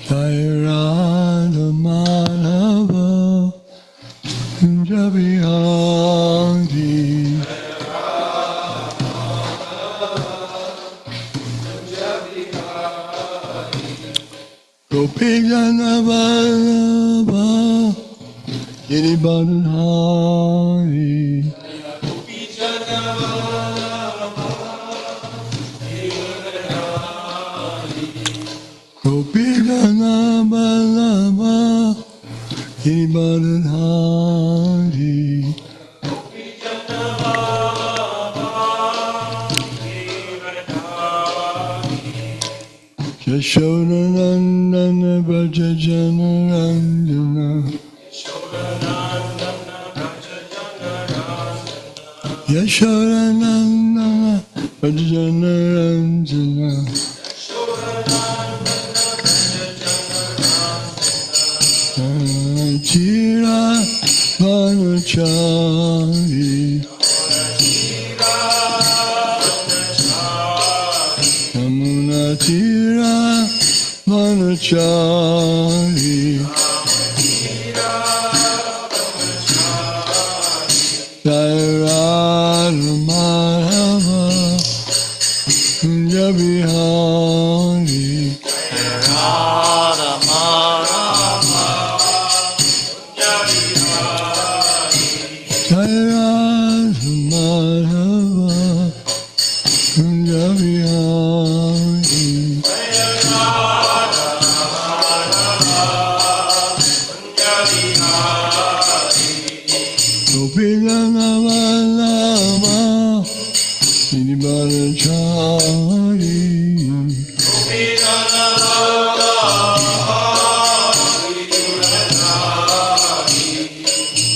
Jaya Radha Madhava Kunja Bihari Gopi Jana Vallabha Girivardhari Gopi Jana Vallabha Girivardhari Yashodanandana Braja Janaranjana Yashodanandana Braja Janaranjana Chira Vanachari Yamuna Chira Vanachari Jaya Radha Madhava Kunja Bihari Jaya Radha Madhava Kunja Bihari Gopi Jana Vallabha Girivardhari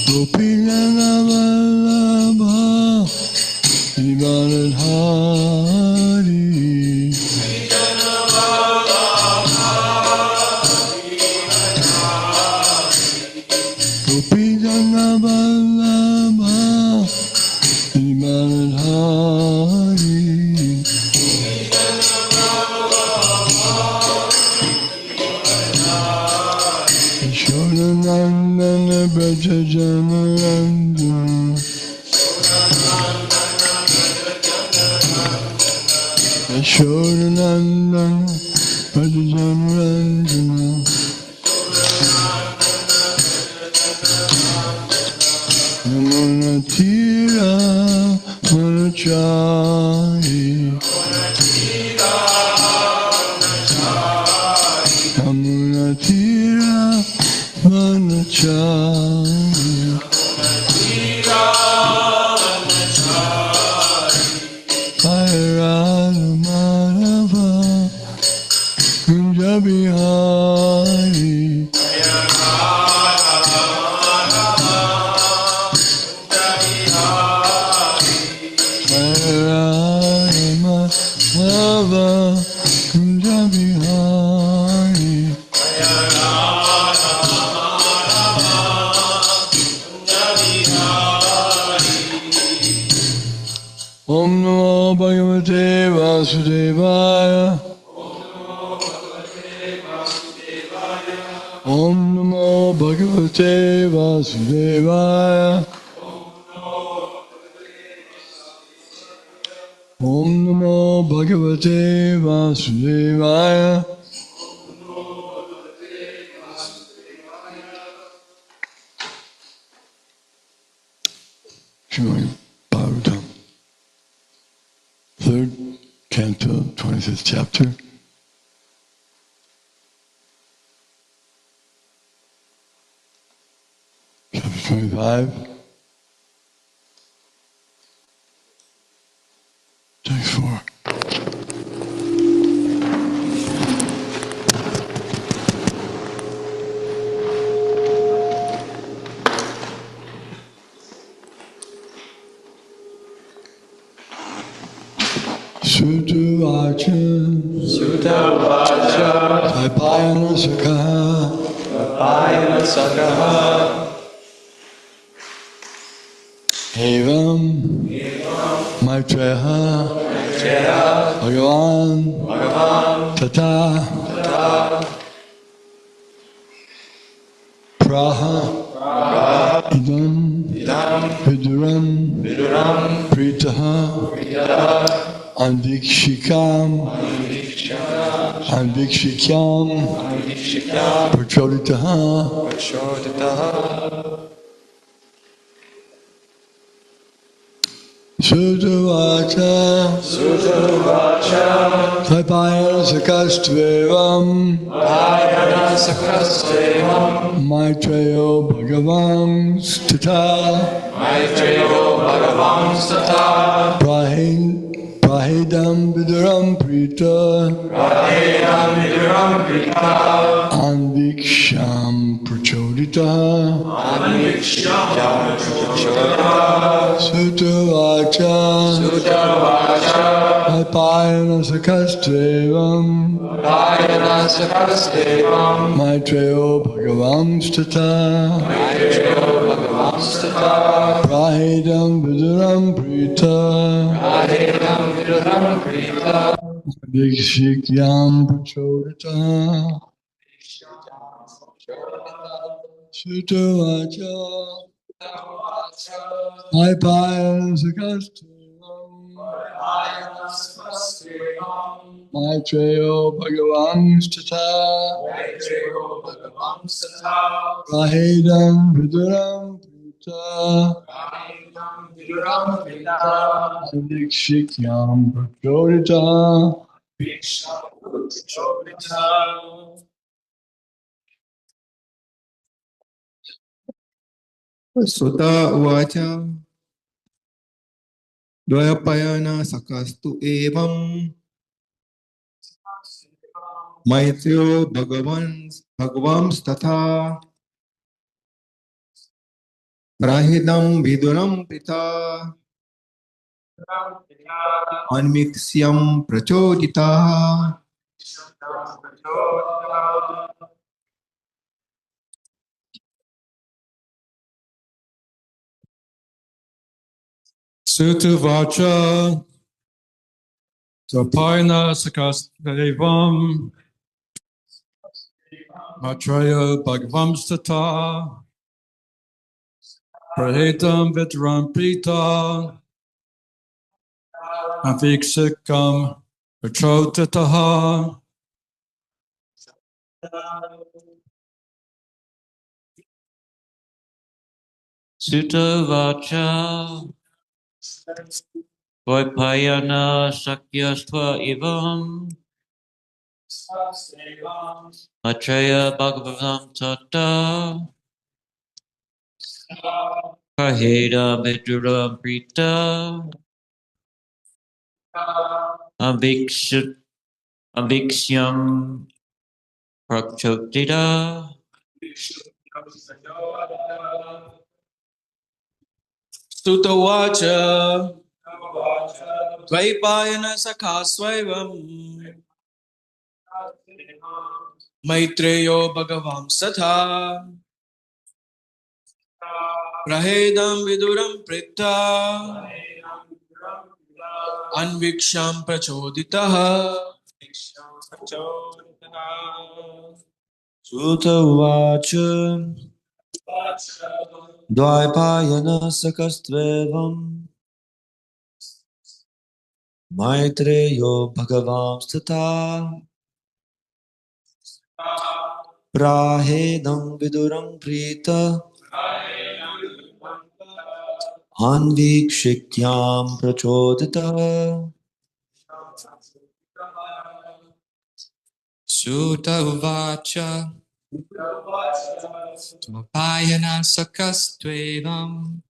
Gopi Jana Vallabha Girivardhari Gopi Jana Vallabha Girivardhari Yashodanandana Braja Janaranjana Yashodanandana Braja Janaranjana Yamuna Tira Vanachari Yamuna Tira Vanachari Jaya Radha Madhava Kunja Bihari Jaya Radha Madhava Kunja Bihari Om Namo Bhagavate Vasudevaya Om Namo Bhagavate Vasudevaya Om Namo Bhagavate Vasudevaya Srimad Bhagavatam, 3rd Canto, 25th chapter. Chapter 25. Text 4. Sutavacha Dvaipayana Sakaha Evam Maitreya Bhagavan Tata Praha Idam Viduram Pritaha Andikshikam Prachoditaha Sutavacha Taipayana Sakastvevam Maitreyo Bhagavan Tata Prahedam Viduram Prita Anviksham Prachoditaha Sutavacha Taipayana Sakastvevam Maitreyo Bhagavan Tata Prahedam Viduram Prita Vikshikyam Prachoditaha Sutavacha Taipayana Sakastvevam Maitreyo Bhagavan Tata Prahedam Viduram Prita Vikshikyam Prachoditaha Sutta uvacha dvayapayana sakastu evam maitreyo bhagavams tatha prahidam viduram pita anviksyam prachoditaha. Sutavacha Tapayana Sakastevam Matraya Bhagavamstata Prahetam Vitram Prita Aviksikam Prachoditaha Sutavacha Vaipayana Sakyastva Evam Matraya Bhagavatam Tata Praheda Viduram Prita Aviksyam Prachodita Sutavacha Dvaipayana Sakasvaivam Maitreyo Bhagavam Satha Prahedam Viduram Prita Anviksham Prachoditaha Sutavacha Dvaipayana Sakastvevam Maitreyo Bhagavam Stata Prahedam Viduram Prita Anvikshikyam Prachodita Sutavacha Dvaipayana Sakastvevam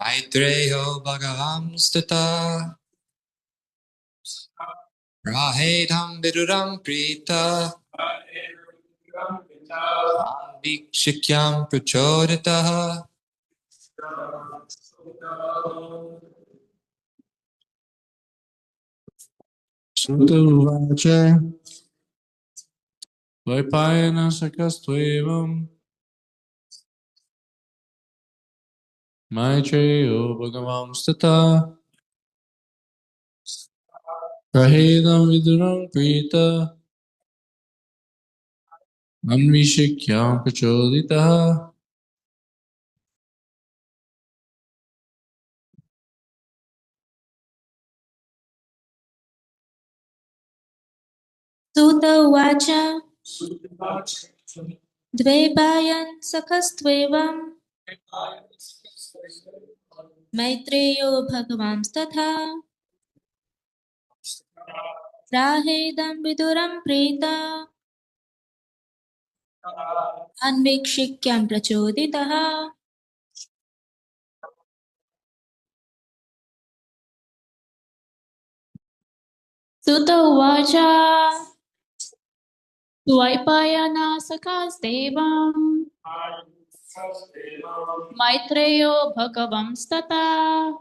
Maitreyo Bhagavam Stata Prahedam Viduram Prita Anvikshikyam Prachoditaha Sutavacha Dvaipayana Sakastvevam Maitreyo Bhagavam Stata Prahedam Viduram Prita Anvishikyam Prachoditaha. Sutta Uvacha Dvaipayan Sakastvevam Maitreyo Bhagavanstatha Rahedam Viduram Preta Anvikshikyam Prachoditaha. Sutta Uvacha Dvaipayana Sakasdevam Maitreyo Bhagavanstata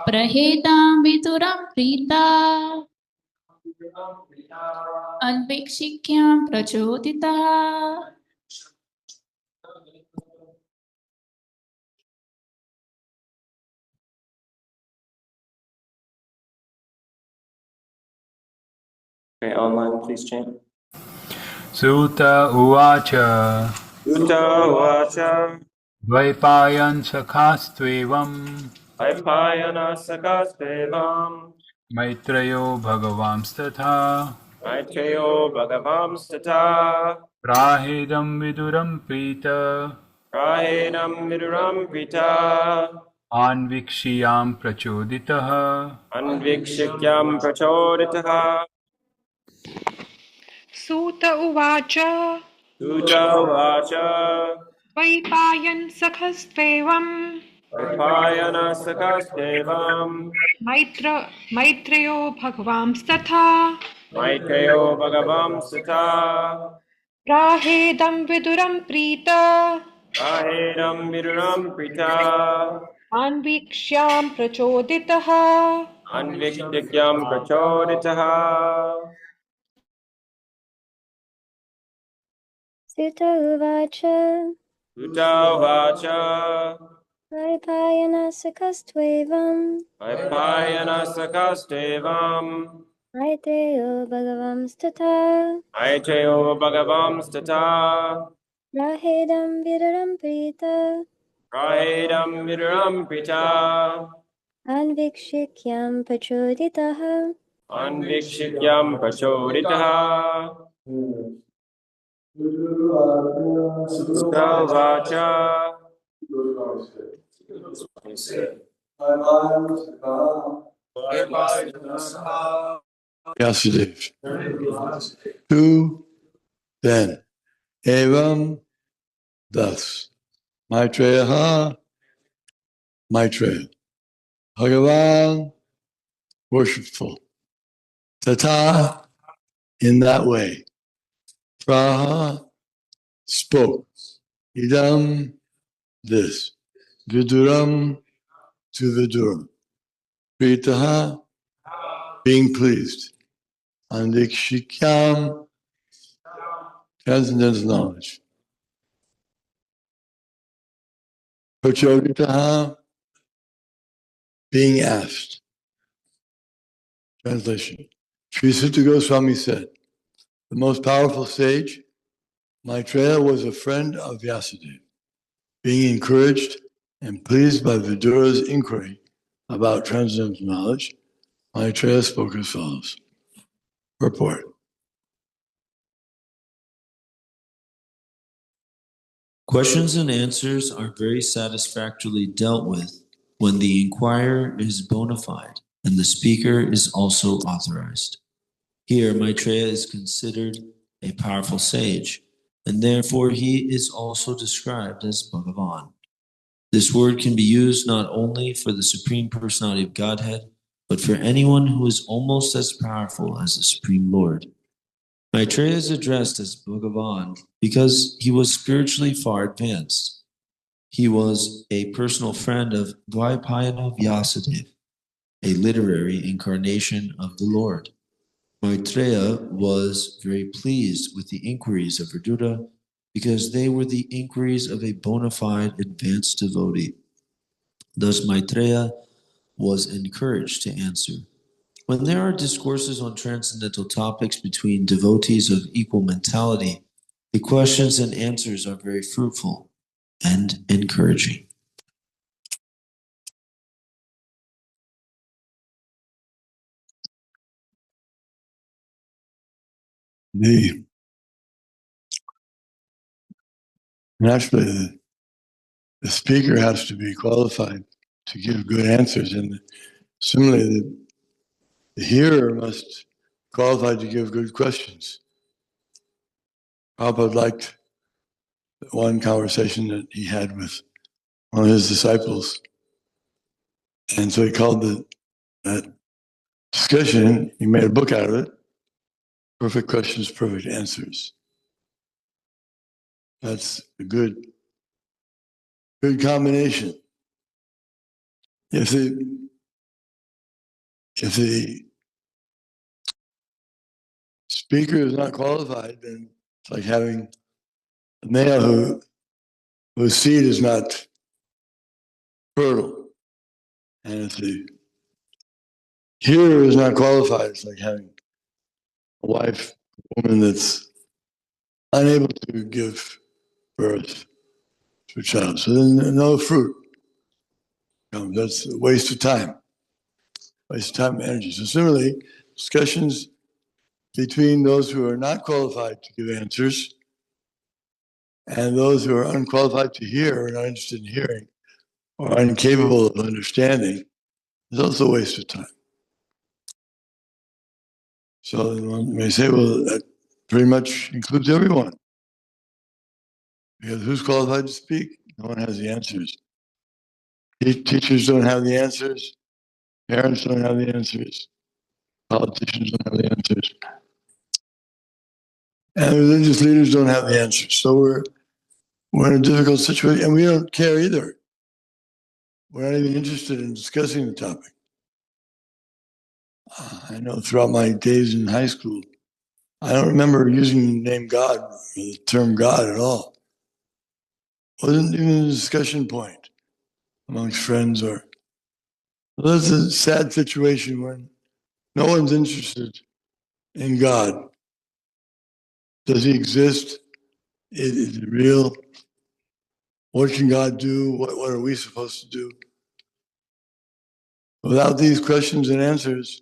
Prahetam Viduram Prita Anvikshikyam Prachoditaha. Okay, online, please chant. Sutta Uvacha Sutta Uvacha Dvaipayan Sakhastvevam Vaipayana Sakastevam Maitreyo Bhagavamstatha Maitreyo Bhagavam Stata Prahedam Viduram Prita Rahedam Viduram Pita Anvikshiyam Prachoditaha. Anvikshikyam Prachoditaha. Sutta Uvacha Sutta Uvacha Vaipayan Sakhastvevam Vaipayana Sakastevam Maitreyo Bhagavam Statha Maitreyo Bhagavam Stata Rahedam Viduram Prita Rahedam Viduram Pita Anvikshyam Prachoditaha. Anvikshikyam Prachoditaha. Sutta Uvacha Sutta Uvacha Vaipayana Sakastvevam Vaipayana Sakastevam Maitreyo Bhagavam Stata Maitreyo Bhagavam Stata Rahedam Viduram Prita Rahedam Viduram Pita Anvikshikyam Prachoditaha. Anvikshikyam Prachoditaha. Sutta Uvacha Vyasadeva. Two, then. Evam, thus. Maitreya, Maitreya. Bhagavan, worshipful. Tata, in that way. Praha, spoke. Idam, this. Viduram, to Viduram. Pritaha, being pleased. Andikshikyam, transcendental knowledge. Prachoditaha, being asked. Translation. Sri Sutta Goswami said, the most powerful sage, Maitreya, was a friend of Vyasadeva. Being encouraged and pleased by Vidura's inquiry about transcendental knowledge, Maitreya spoke as follows. Purport. Questions and answers are very satisfactorily dealt with when the inquirer is bona fide and the speaker is also authorized. Here, Maitreya is considered a powerful sage, and therefore he is also described as Bhagavan. This word can be used not only for the Supreme Personality of Godhead, but for anyone who is almost as powerful as the Supreme Lord. Maitreya is addressed as Bhagavan because he was spiritually far advanced. He was a personal friend of Dvaipayana Vyasadeva, a literary incarnation of the Lord. Maitreya was very pleased with the inquiries of Vidura because they were the inquiries of a bona fide advanced devotee. Thus Maitreya was encouraged to answer. When there are discourses on transcendental topics between devotees of equal mentality, the questions and answers are very fruitful and encouraging. Naturally, the speaker has to be qualified to give good answers, and similarly, the hearer must be qualified to give good questions. Prabhupada liked one conversation that he had with one of his disciples, and so he called that discussion, he made a book out of it, Perfect Questions, Perfect Answers. That's a good combination. If the speaker is not qualified, then it's like having a male whose seed is not fertile. And if the hearer is not qualified, it's like having a wife, a woman that's unable to give birth to a child. So then no fruit comes. That's a waste of time. Waste of time and energy. So similarly, discussions between those who are not qualified to give answers and those who are unqualified to hear or not interested in hearing or incapable of understanding is also a waste of time. So one may say, well, that pretty much includes everyone. Because who's qualified to speak? No one has the answers. Teachers don't have the answers. Parents don't have the answers. Politicians don't have the answers. And religious leaders don't have the answers. So we're in a difficult situation, and we don't care either. We're not even interested in discussing the topic. I know throughout my days in high school, I don't remember using the name God, or the term God at all. It wasn't even a discussion point amongst friends or... Well, that's a sad situation when no one's interested in God. Does he exist? Is it real? What can God do? What are we supposed to do? Without these questions and answers,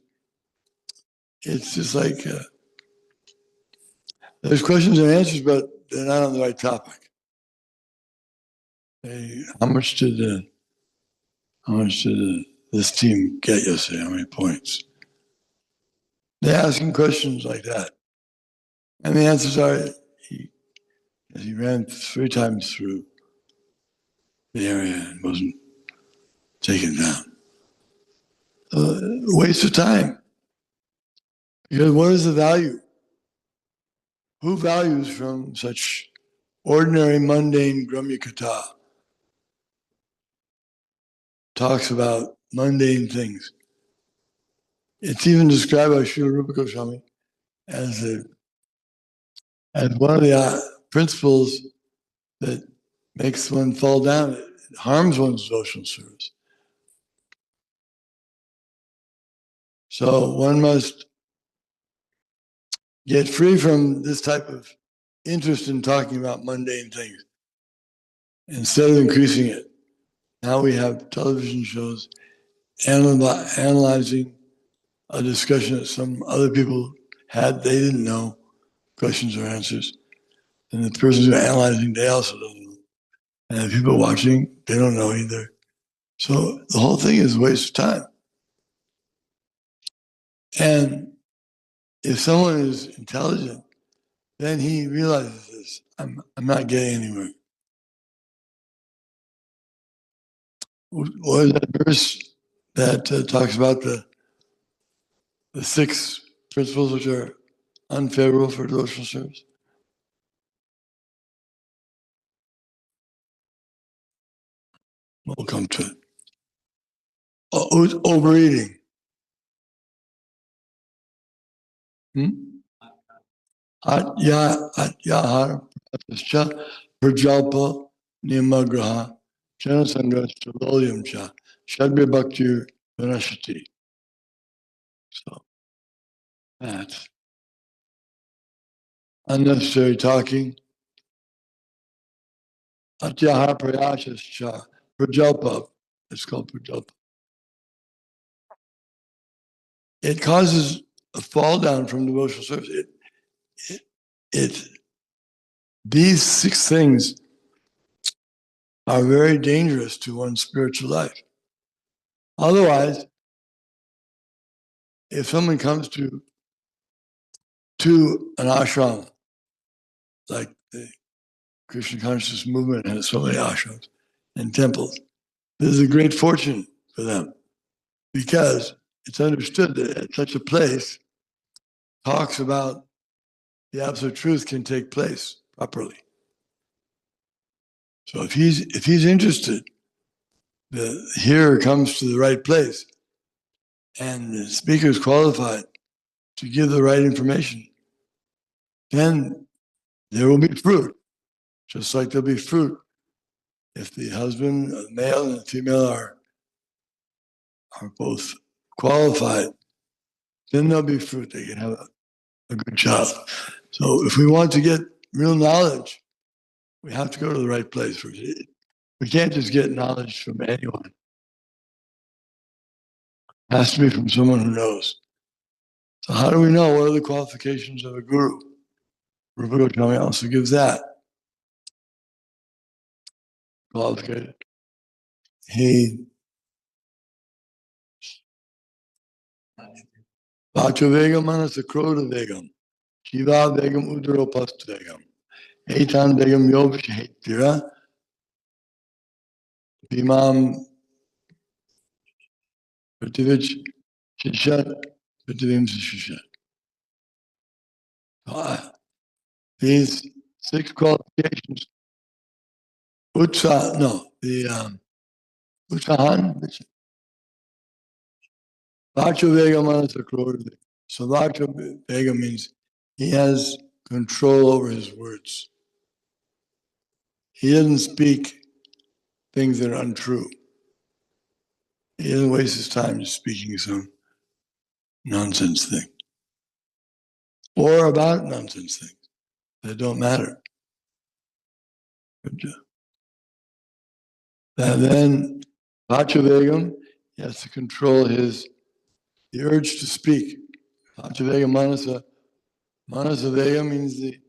it's just like there's questions and answers, but they're not on the right topic. How much did this team get yesterday? How many points? They're asking questions like that, and the answers are he ran 3 times through the area and wasn't taken down. Waste of time. Because what is the value? Who values from such ordinary, mundane Gramya Katha? Talks about mundane things. It's even described by Srila Rupa Goswami as one of the principles that makes one fall down. It harms one's devotional service. So one must get free from this type of interest in talking about mundane things. Instead of increasing it, now we have television shows analyzing a discussion that some other people had, they didn't know questions or answers. And the persons who are analyzing, they also don't know. And the people watching, they don't know either. So the whole thing is a waste of time. And if someone is intelligent, then he realizes this. I'm not getting anywhere. What is that verse that talks about the 6 principles which are unfavorable for devotional service? We'll come to it. Overeating. Atyahara Prajalpa Nimagraha Jana Sanghas Tralolyam Cha Shadri Bhakti Vinashati. So that's unnecessary talking. Atyaha Prayashas Cha Prajalpa. It's called Prajalpa. It causes a fall down from devotional service. These 6 things are very dangerous to one's spiritual life. Otherwise, if someone comes to an ashram, like the Krishna consciousness movement has so many ashrams and temples, this is a great fortune for them because it's understood that at such a place, talks about the absolute truth can take place properly. So if he's interested, the hearer comes to the right place, and the speaker is qualified to give the right information, then there will be fruit. Just like there'll be fruit if the husband, the male and the female are both qualified, then there'll be fruit. They can have a good child. So if we want to get real knowledge, we have to go to the right place. We can't just get knowledge from anyone. It has to be from someone who knows. So how do we know what are the qualifications of a guru? Rupa Goswami also gives that qualification. He Vachuvegam manasa kroda vegam, Shiva vegam udaro past vegam, Eitan vegam yobshetira, Bimam prativich shishat, prativim shishat. These 6 qualifications, Utsahan, Vachuvegam manasa kroda vegam. So Vachuvegam means he has control over his words. He doesn't speak things that are untrue. He doesn't waste his time just speaking some nonsense thing. Or about nonsense things that don't matter. And then Vachuvegam, he has to control the urge to speak. Vachuvegam manasa. Manasavegam means the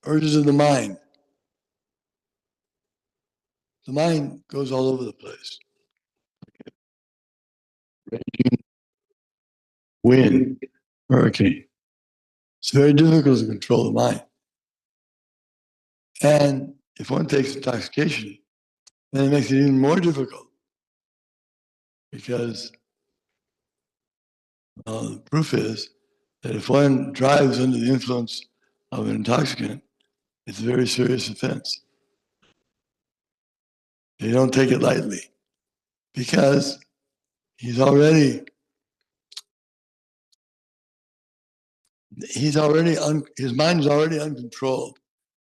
urges of the mind. The mind goes all over the place. Raging wind, hurricane. It's very difficult to control the mind. And if one takes intoxication, then it makes it even more difficult. Because the proof is that if one drives under the influence of an intoxicant, it's a very serious offense. You don't take it lightly because his mind is already uncontrolled.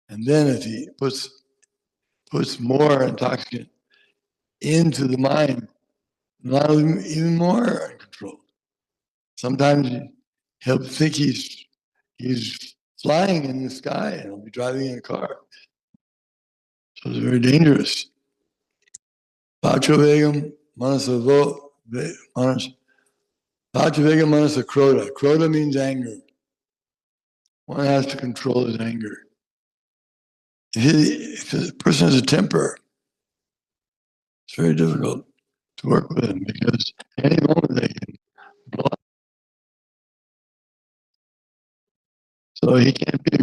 And then if he puts more intoxicant into the mind, now even more uncontrolled. Sometimes he'll think he's flying in the sky and he'll be driving in a car. So it's very dangerous. Vachuvegam manasa kroda. Kroda means anger. One has to control his anger. If a person has a temper, it's very difficult to work with him because any moment they can blow up. So he can't be.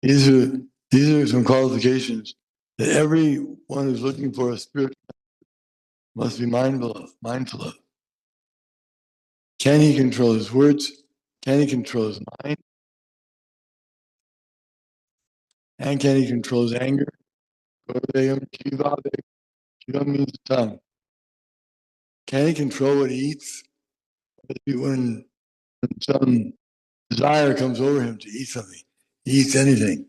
These are some qualifications that everyone who's looking for a spiritual must be mindful of. Can he control his words? Can he control his mind? And can he control his anger? Shiva means tongue. Can he control what he eats? When some desire comes over him to eat something. He eats anything.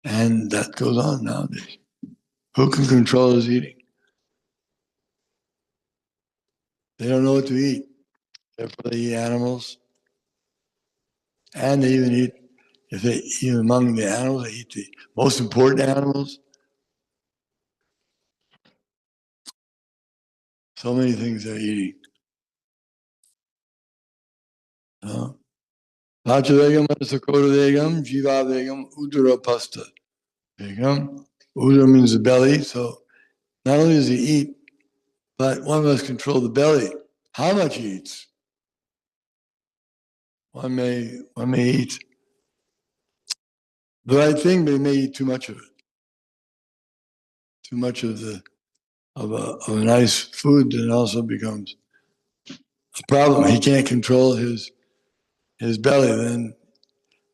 And that goes on nowadays. Who can control his eating? They don't know what to eat. Therefore they eat animals. And they even eat, if they eat among the animals, they eat the most important animals. So many things they're eating. Vachavegam, Sakodavegam, Jivavegam, Udarapasta. Vegam. Udara means the belly, so not only does he eat, but one must control the belly. How much he eats? One may eat the right thing, but he may eat too much of it. Too much of a nice food then also becomes a problem. He can't control his belly. Then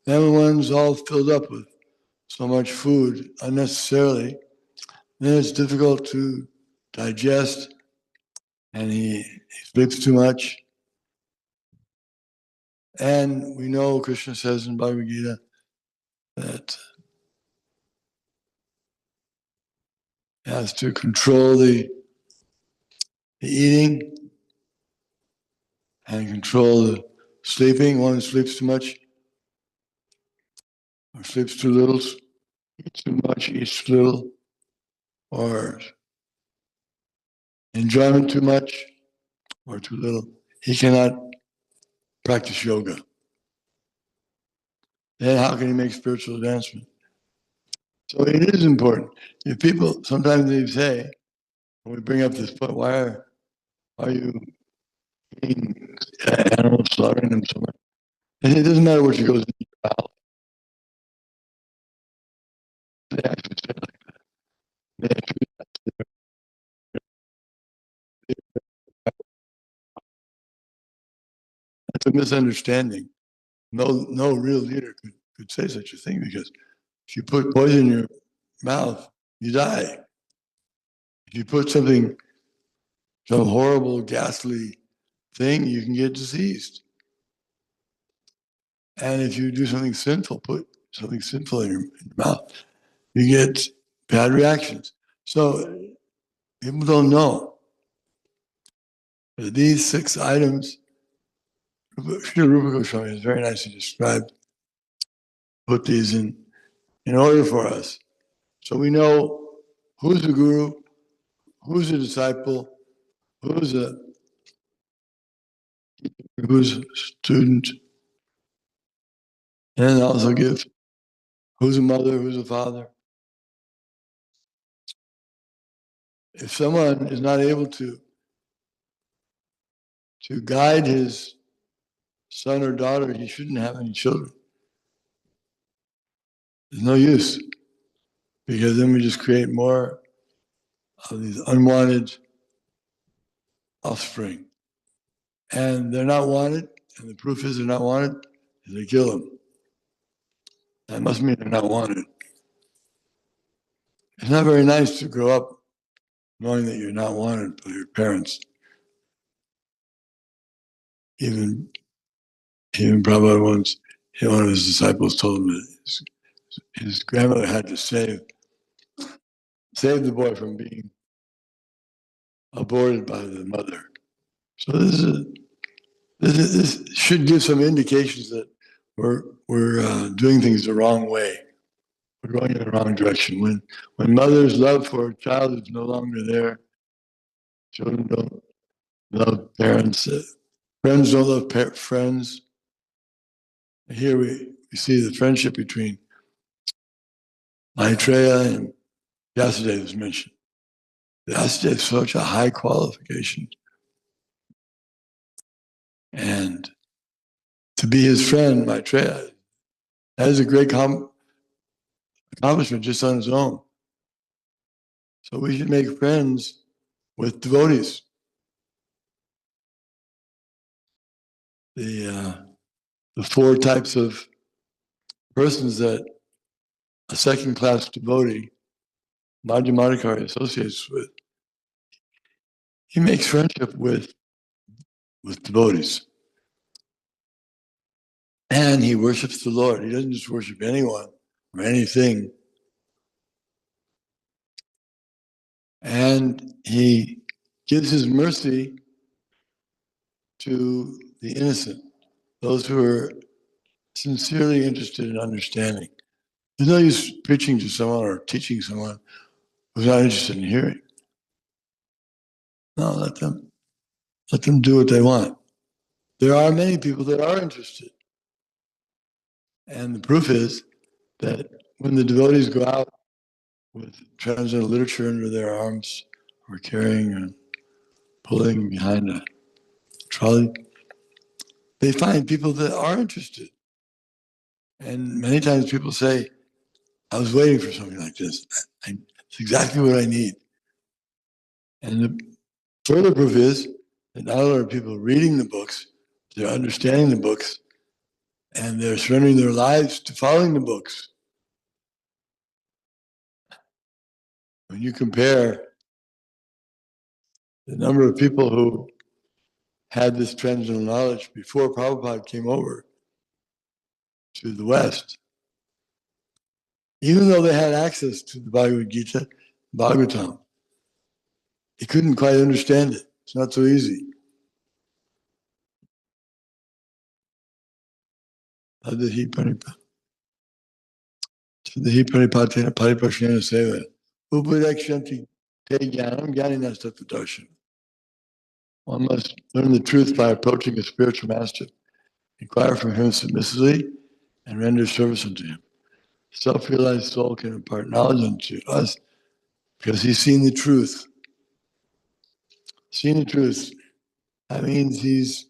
when one's all filled up with so much food unnecessarily, then it's difficult to digest, and he sleeps too much. And we know Krishna says in Bhagavad Gita that he has to control the eating and control the sleeping. One sleeps too much or sleeps too little, eats too much, eats too little, or enjoyment too much or too little. He cannot practice yoga. Then how can he make spiritual advancement? So it is important. If people, sometimes they say, when we bring up this point, why are you eating animals, slaughtering them so much? And it doesn't matter what goes in your mouth. They actually say it like that. They actually, that's a misunderstanding. No real leader could say such a thing, because if you put poison in your mouth, you die. If you put some horrible, ghastly thing, you can get diseased. And if you do something sinful, put something sinful in your mouth, you get bad reactions. So people don't know that these 6 items, Srila Rupa Goswami has very nicely described, put these in order for us. So we know who's the guru, who's a disciple, who's a student, and also give who's a mother, who's a father. If someone is not able to guide his son or daughter, he shouldn't have any children. There's no use, because then we just create more of these unwanted offspring. And they're not wanted, and the proof is they're not wanted, is they kill them. That must mean they're not wanted. It's not very nice to grow up knowing that you're not wanted by your parents. Even Prabhupada once, one of his disciples told him that his grandmother had to save the boy from being aborted by the mother. So this should give some indications that we're doing things the wrong way. We're going in the wrong direction. When mother's love for a child is no longer there, children don't love parents, friends don't love friends. Here we see the friendship between Maitreya and Vyasadeva is mentioned. Vyasadeva is such a high qualification. And to be his friend, Maitreya, that is a great accomplishment just on its own. So we should make friends with devotees. The 4 types of persons that a second-class devotee, Madhyamadikari, associates with, he makes friendship with devotees. And he worships the Lord. He doesn't just worship anyone or anything. And he gives his mercy to the innocent, those who are sincerely interested in understanding. There's no use preaching to someone or teaching someone who's not interested in hearing. No, let them do what they want. There are many people that are interested. And the proof is that when the devotees go out with transcendental literature under their arms, or carrying and pulling behind a trolley, they find people that are interested. And many times people say, I was waiting for something like this. It's exactly what I need. And the further proof is that not only are people reading the books, they're understanding the books, and they're surrendering their lives to following the books. When you compare the number of people who had this transcendental knowledge before Prabhupada came over to the West, even though they had access to the Bhagavad Gita, Bhagavatam, they couldn't quite understand it. It's not so easy. Tadahi paripatena paripashnena seva upadekshanti te jnanam jnaninas tattva. One must learn the truth by approaching a spiritual master, inquire from him submissively, and render service unto him. Self-realized soul can impart knowledge unto us because he's seen the truth. Seen the truth. That means he's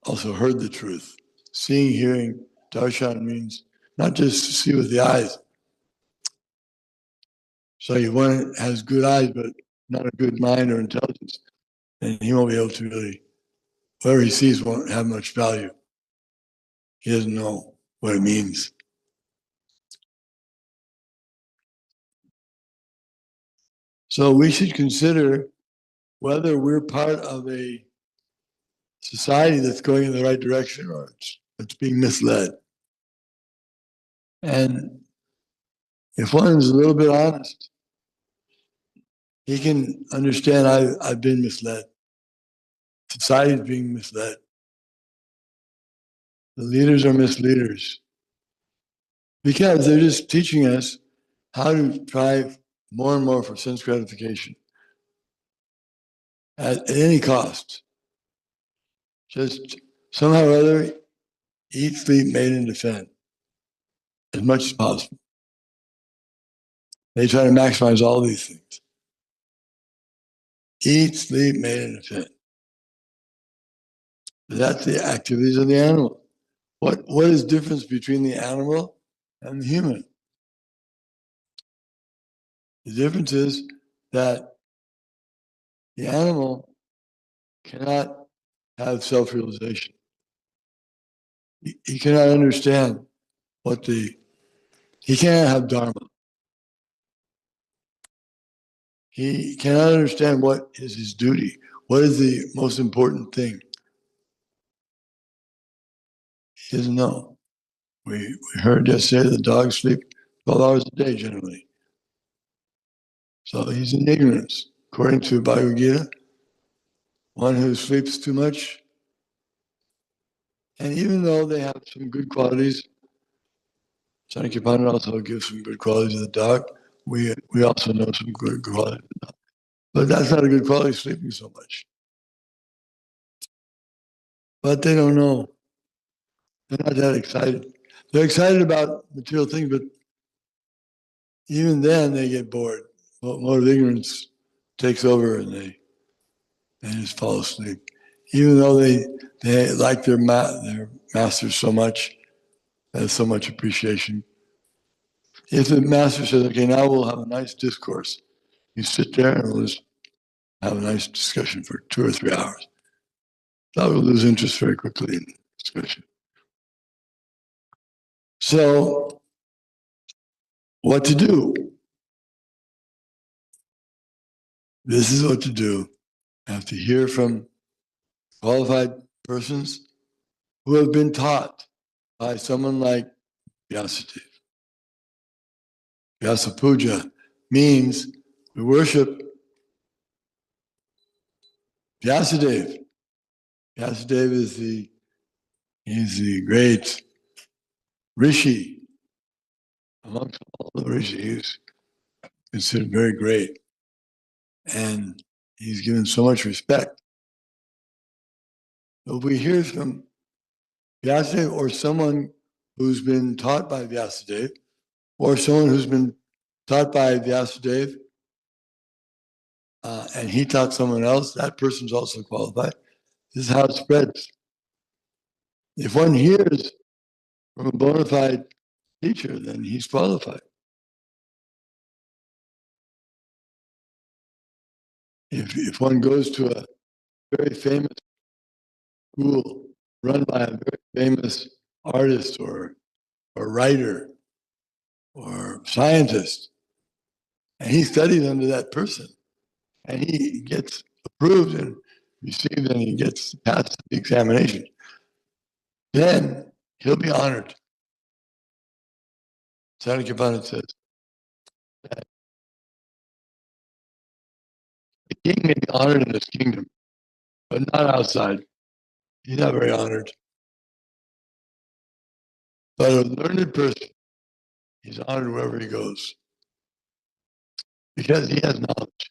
also heard the truth. Seeing, hearing, darshan means not just to see with the eyes. So if one has good eyes but not a good mind or intelligence, then he won't be able to really, whatever he sees won't have much value. He doesn't know what it means. So we should consider whether we're part of a society that's going in the right direction or it's being misled. And if one is a little bit honest, he can understand I've been misled. Society is being misled. The leaders are misleaders because they're just teaching us how to strive more and more for sense gratification at any cost. Just somehow or other, eat, sleep, mate, and defend as much as possible. They try to maximize all these things. Eat, sleep, mate, and defend. That's the activities of the animal. What is the difference between the animal and the human? The difference is that the animal cannot have self-realization. He cannot understand he cannot have dharma. He cannot understand what is his duty. What is the most important thing? He doesn't know. We heard yesterday the dogs sleep 12 hours a day generally. So he's in ignorance. According to Bhagavad Gita, one who sleeps too much, and even though they have some good qualities, Chanakya Pandit also gives some good qualities to the dog. We also know some good qualities of the dog. But that's not a good quality, sleeping so much. But they don't know. They're not that excited. They're excited about material things, but even then they get bored. Mode of ignorance takes over and they just fall asleep. Even though they like their masters so much, has so much appreciation. If the master says, okay, now we'll have a nice discourse, you sit there and we'll just have a nice discussion for 2 or 3 hours. That will lose interest very quickly in discussion. So, what to do? This is what to do. You have to hear from qualified persons who have been taught by someone like Vyasadeva. Vyasa Puja means we worship Vyasadeva. Vyasadeva is the great rishi amongst all the rishis. Considered very great, and he's given so much respect. If we hear from Vyasadeva or someone who's been taught by Vyasadeva, or someone who's been taught by Vyasadeva, and he taught someone else, that person's also qualified. This is how it spreads. If one hears from a bona fide teacher, then he's qualified. If one goes to a very famous school run by a very famous artist or writer or scientist, and he studies under that person, and he gets approved and received, and he gets passed the examination, then he'll be honored. Sankhya says that the king may be honored in his kingdom, but not outside. He's not very honored. But a learned person, he's honored wherever he goes because he has knowledge.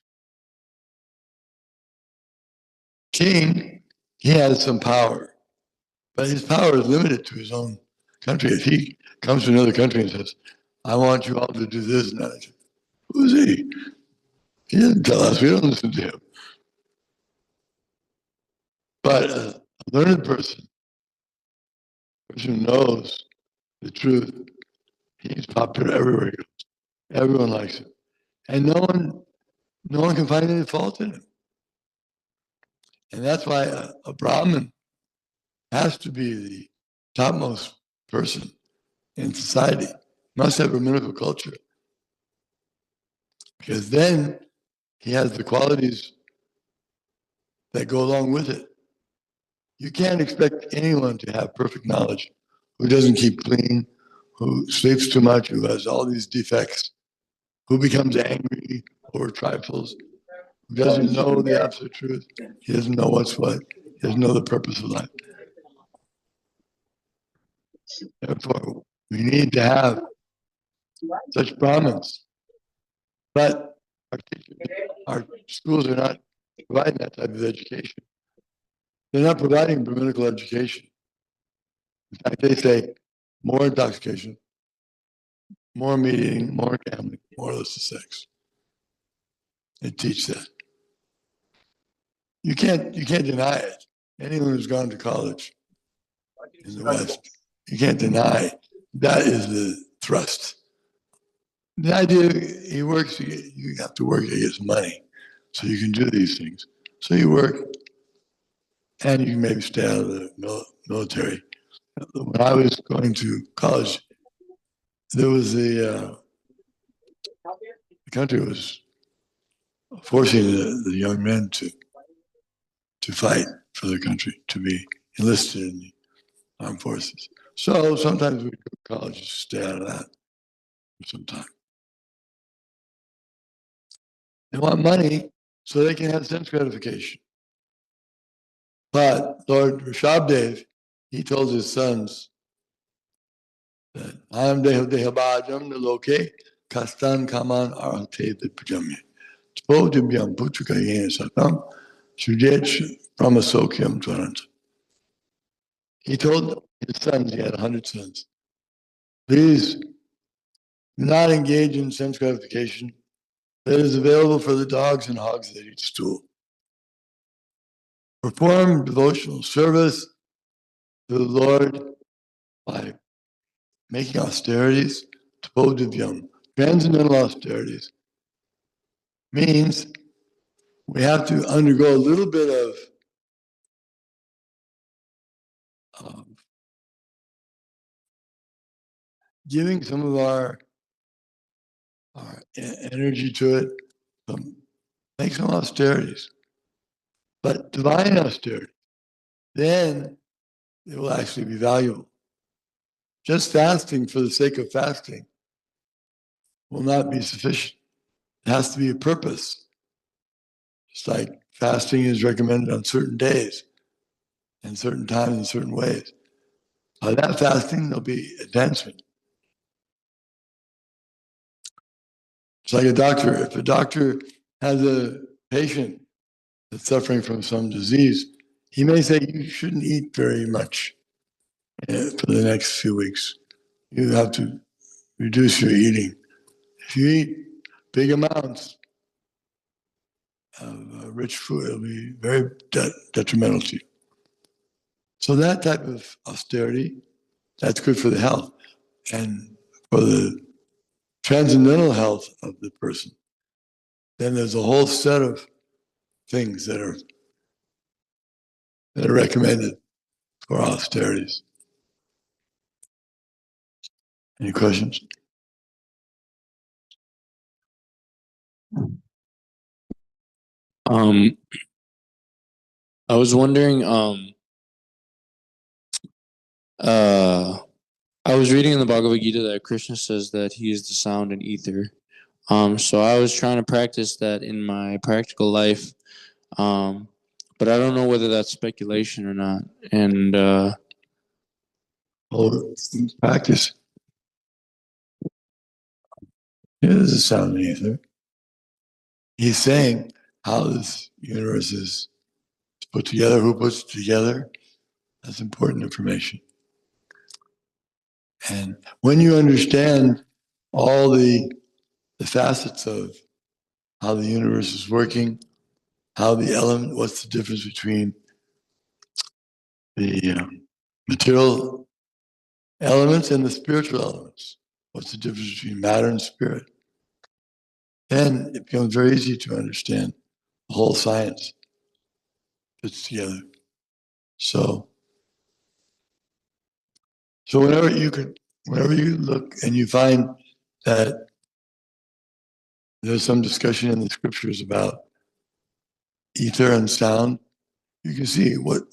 King, he has some power, but his power is limited to his own country. If he comes to another country and says, I want you all to do this and that, who's he? He doesn't tell us, we don't listen to him. But a learned person who knows the truth, he's popular everywhere he goes. Everyone likes him. And no one can find any fault in him. And that's why a Brahmin has to be the topmost person in society, must have Brahminical culture. Because then he has the qualities that go along with it. You can't expect anyone to have perfect knowledge who doesn't keep clean, who sleeps too much, who has all these defects, who becomes angry over trifles, who doesn't know the absolute truth. He doesn't know what's what. He doesn't know the purpose of life. Therefore, we need to have such Brahmins. But our schools are not providing that type of education. They're not providing Brahminical education. In fact, they say more intoxication, more meat eating, more gambling, more illicit sex. They teach that. You can't deny it. Anyone who's gone to college in the West, you can't deny that is the thrust. The idea he works, you have to work to get some money so you can do these things. So you work and you can maybe stay out of the military. When I was going to college, there was the country was forcing the young men to fight for their country, to be enlisted in the armed forces. So sometimes we go to college to stay out of that for some time. They want money so they can have sense gratification. But Lord Rishabdev, he told his sons that Ayam dehabhajam loke kastan kaman arhate vipajamya. Spodibhyam putrukayena satam sujech brahmasokyam tvaranta. He told his sons, he had 100 sons, please do not engage in sense gratification that is available for the dogs and hogs that eat stool. Perform devotional service to the Lord by making austerities, tapodivyam, transcendental austerities, means we have to undergo a little bit of giving some of our energy to it, make some austerities. But divine austerity, then it will actually be valuable. just fasting for the sake of fasting will not be sufficient. It has to be a purpose. It's like fasting is recommended on certain days and certain times in certain ways. By that fasting, there'll be advancement. It's like a doctor. If a doctor has a patient that's suffering from some disease, he may say you shouldn't eat very much for the next few weeks. You have to reduce your eating. If you eat big amounts of rich food, it'll be very detrimental to you. So that type of austerity, that's good for the health and for the transcendental health of the person. Then there's a whole set of things that are recommended for austerities. Any questions? I was wondering, I was reading in the Bhagavad Gita that Krishna says that he is the sound and ether. So I was trying to practice that in my practical life, but I don't know whether that's speculation or not. And Practice. Here's the sound and ether. He's saying how this universe is put together, who puts it together. That's important information. And when you understand all the facets of how the universe is working, how the element, what's the difference between the material elements and the spiritual elements, what's the difference between matter and spirit, then it becomes very easy to understand the whole science fits together. So whenever you look and you find that there's some discussion in the scriptures about ether and sound, you can see what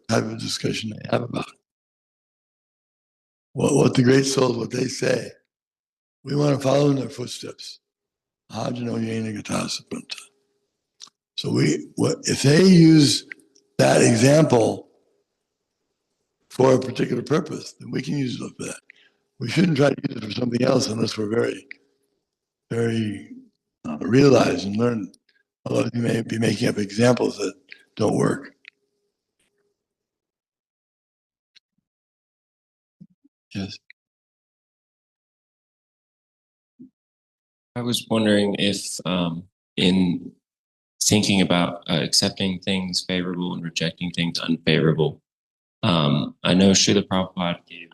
type of discussion they have about it. What the great souls, what they say. We want to follow in their footsteps. So if they use that example for a particular purpose, then we can use it for that. We shouldn't try to use it for something else unless we're very, very realized and learn. Although you may be making up examples that don't work. Yes. I was wondering if, in thinking about accepting things favorable and rejecting things unfavorable, I know Srila Prabhupada gave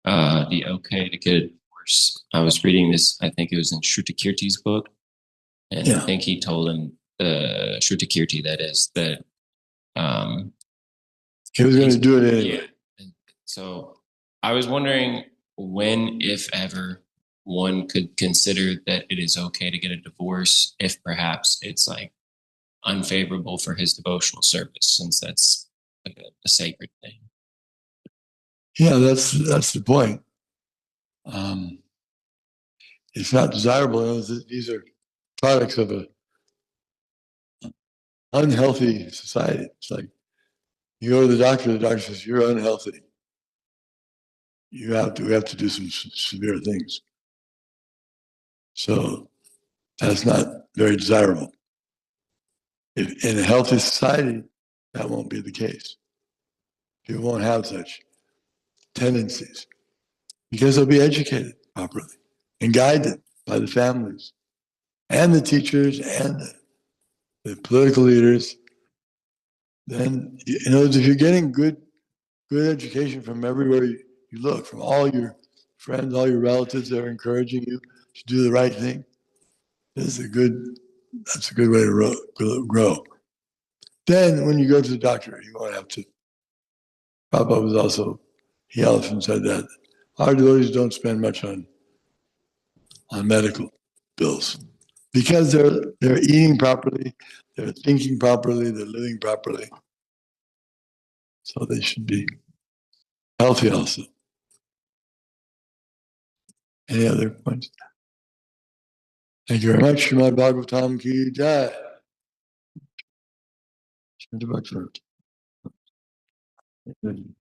the okay to get a divorce. I was reading this, I think it was in Shrutakirti's book, and I think he told him, Shrutakirti, that is, that he was going to do it anyway. Yeah. So I was wondering when, if ever, one could consider that it is okay to get a divorce if perhaps it's like unfavorable for his devotional service, since that's like a sacred thing. Yeah, that's the point. It's not desirable. These are products of an unhealthy society. It's like you go to the doctor says you're unhealthy. We have to do some severe things. So that's not very desirable. If in a healthy society, that won't be the case. People won't have such tendencies because they'll be educated properly and guided by the families and the teachers and the political leaders. Then, in other words, if you're getting good education from everywhere you look, from all your friends, all your relatives that are encouraging you to do the right thing, that's a good way to grow. Then when you go to the doctor, you won't have to. Prabhupada was also, he often said that our devotees don't spend much on medical bills because they're eating properly, they're thinking properly, they're living properly. So they should be healthy also. Any other points? Thank you very much. Srimad Bhagavatam ki jai. Srimad Bhagavatam.